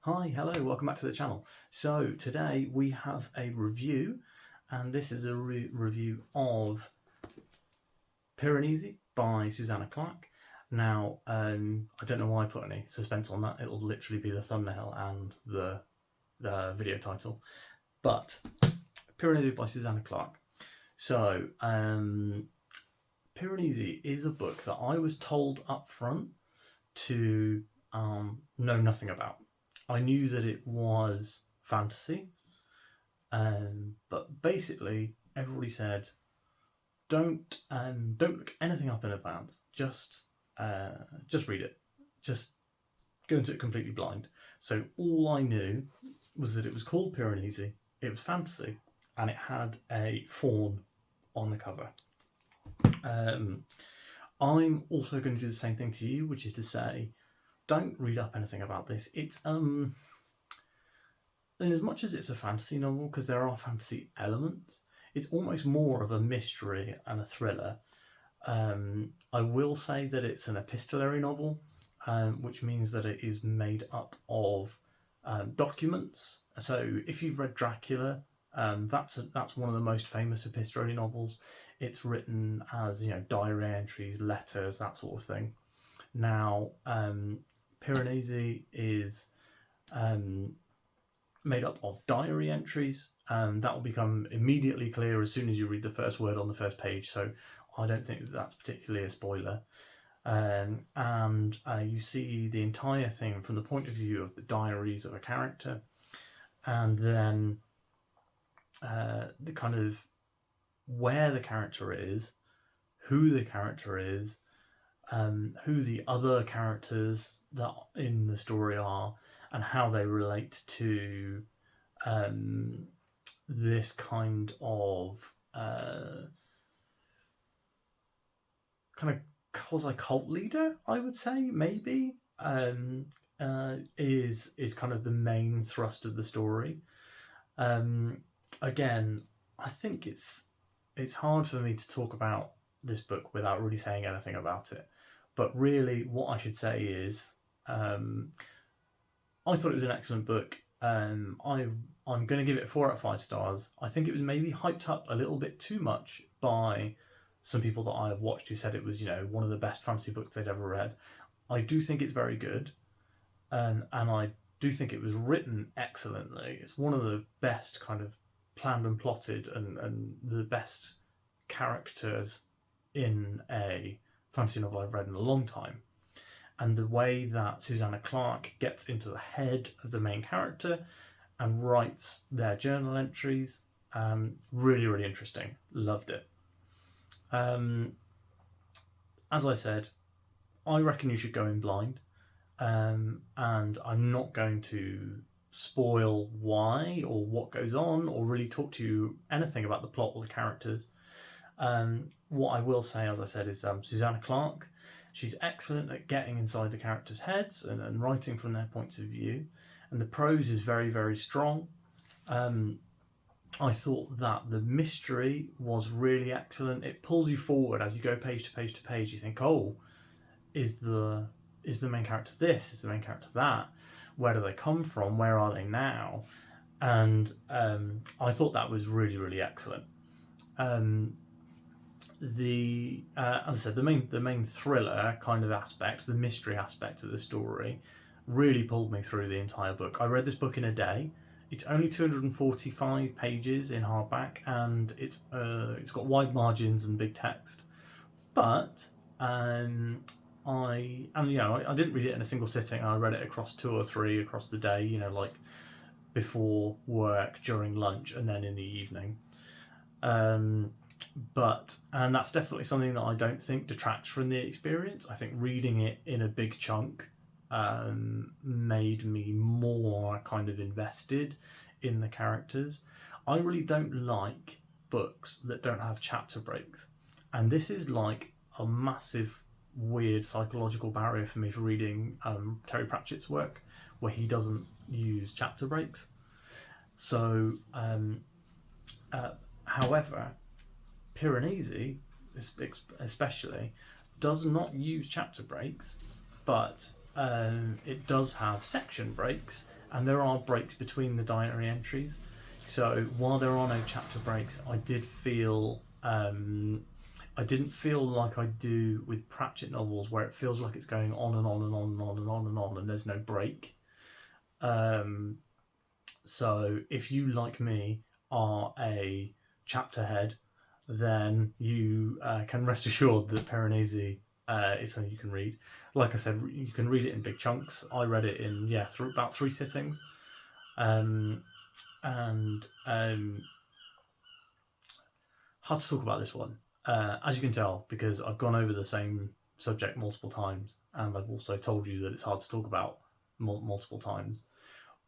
Hi, hello, welcome back to the channel. So today we have a review, and this is a review of Piranesi by Susanna Clarke. Now, I don't know why I put any suspense on that. It'll literally be the thumbnail and the video title. But Piranesi by Susanna Clarke. So, Piranesi is a book that I was told up front to know nothing about. I knew that it was fantasy, but basically everybody said, don't look anything up in advance. Just read it. Just go into it completely blind. So all I knew was that it was called Piranesi. It was fantasy, and it had a faun on the cover. I'm also going to do the same thing to you, which is to say, don't read up anything about this. It's in as much as it's a fantasy novel, because there are fantasy elements, it's almost more of a mystery and a thriller. I will say that it's an epistolary novel, which means that it is made up of documents. So if you've read Dracula, that's one of the most famous epistolary novels. It's written as, diary entries, letters, that sort of thing. Now, Piranesi is made up of diary entries, and that will become immediately clear as soon as you read the first word on the first page, so I don't think that's particularly a spoiler. And you see the entire thing from the point of view of the diaries of a character, and then the kind of where the character is, who the character is, who the other characters that in the story are, and how they relate to this kind of quasi-cult leader, I would say, maybe, is kind of the main thrust of the story. Again, I think it's hard for me to talk about this book without really saying anything about it. But really, what I should say is, I thought it was an excellent book. I'm going to give it 4 out of 5 stars. I think it was maybe hyped up a little bit too much by some people that I have watched who said it was, one of the best fantasy books they'd ever read. I do think it's very good, and I do think it was written excellently. It's one of the best kind of planned and plotted, and the best characters in a fantasy novel I've read in a long time. And the way that Susanna Clarke gets into the head of the main character and writes their journal entries, really, really interesting. Loved it. As I said, I reckon you should go in blind, and I'm not going to spoil why or what goes on or really talk to you anything about the plot or the characters. What I will say, as I said, is Susanna Clarke. She's excellent at getting inside the characters' heads and writing from their points of view. And the prose is very, very strong. I thought that the mystery was really excellent. It pulls you forward as you go page to page to page. You think, oh, is the main character this? Is the main character that? Where do they come from? Where are they now? And I thought that was really, really excellent. As I said, the main thriller kind of aspect, the mystery aspect of the story, really pulled me through the entire book. I read this book in a day. It's only 245 pages in hardback, and it's got wide margins and big text. But I didn't read it in a single sitting. I read it across 2 or 3 across the day. Like before work, during lunch, and then in the evening. And that's definitely something that I don't think detracts from the experience. I think reading it in a big chunk made me more kind of invested in the characters. I really don't like books that don't have chapter breaks, and this is like a massive weird psychological barrier for me for reading Terry Pratchett's work, where he doesn't use chapter breaks. So however, Piranesi especially does not use chapter breaks, but it does have section breaks, and there are breaks between the diary entries. So while there are no chapter breaks, I did feel I didn't feel like I do with Pratchett novels, where it feels like it's going on and on and on and on and on and on, and there's no break. So if you, like me, are a chapter head, then you can rest assured that Piranesi is something you can read. Like I said, you can read it in big chunks. I read it in about 3 sittings, and hard to talk about this one, as you can tell, because I've gone over the same subject multiple times, and I've also told you that it's hard to talk about multiple times.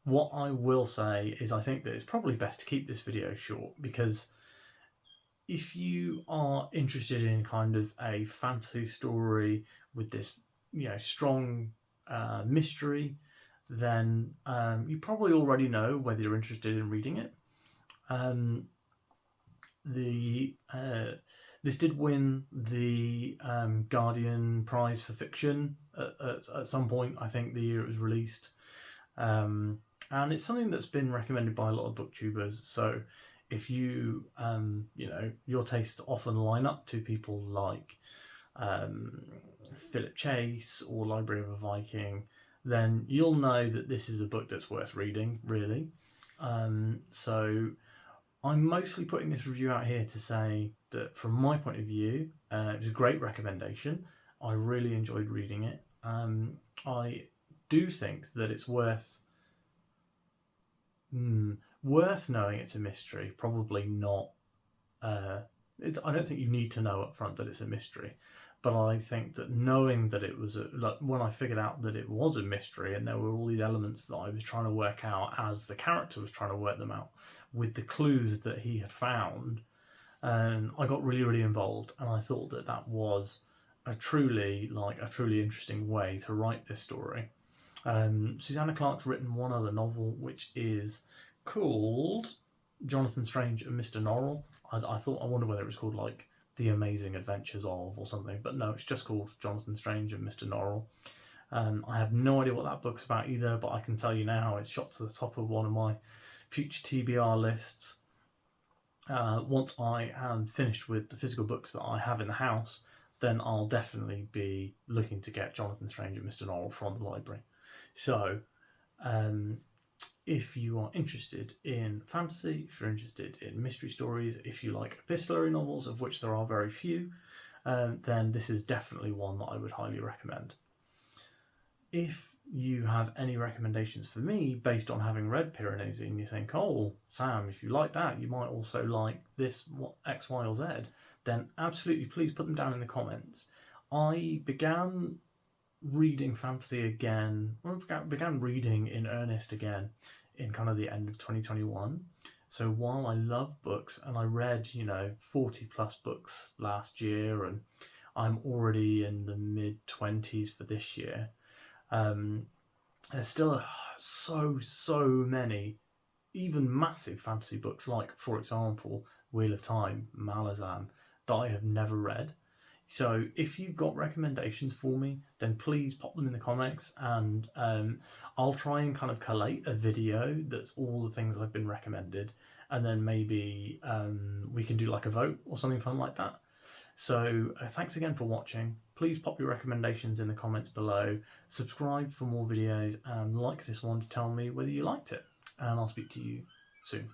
What I will say is I think that it's probably best to keep this video short, because if you are interested in kind of a fantasy story with this, strong mystery, then you probably already know whether you're interested in reading it. This did win the Guardian Prize for Fiction at some point, I think, the year it was released. And it's something that's been recommended by a lot of booktubers. So if you, your tastes often line up to people like Philip Chase or Library of a Viking, then you'll know that this is a book that's worth reading, really. So I'm mostly putting this review out here to say that from my point of view, it was a great recommendation. I really enjoyed reading it. I do think that it's worth knowing it's a mystery. Probably not. I don't think you need to know up front that it's a mystery, but I think that knowing that it was when I figured out that it was a mystery and there were all these elements that I was trying to work out as the character was trying to work them out with the clues that he had found, I got really, really involved, and I thought that that was a truly interesting way to write this story. Susanna Clarke's written one other novel, which is called Jonathan Strange and Mr. Norrell. I wonder whether it was called like The Amazing Adventures of or something, but no, it's just called Jonathan Strange and Mr. Norrell. I have no idea what that book's about either, but I can tell you now it's shot to the top of one of my future TBR lists. Once I am finished with the physical books that I have in the house, then I'll definitely be looking to get Jonathan Strange and Mr. Norrell from the library. So, if you are interested in fantasy, if you're interested in mystery stories, if you like epistolary novels, of which there are very few, then this is definitely one that I would highly recommend. If you have any recommendations for me based on having read Piranesi and you think, oh, Sam, if you like that, you might also like this, X, Y, or Z, then absolutely please put them down in the comments. I began reading fantasy again, or began reading in earnest again in kind of the end of 2021. So while I love books, and I read 40 plus books last year, and I'm already in the mid-20s for this year, there's still so many even massive fantasy books, like for example Wheel of Time, Malazan, that I have never read. So if you've got recommendations for me, then please pop them in the comments, and I'll try and kind of collate a video that's all the things I've been recommended, and then maybe we can do like a vote or something fun like that. So thanks again for watching. Please pop your recommendations in the comments below, subscribe for more videos, and like this one to tell me whether you liked it, and I'll speak to you soon.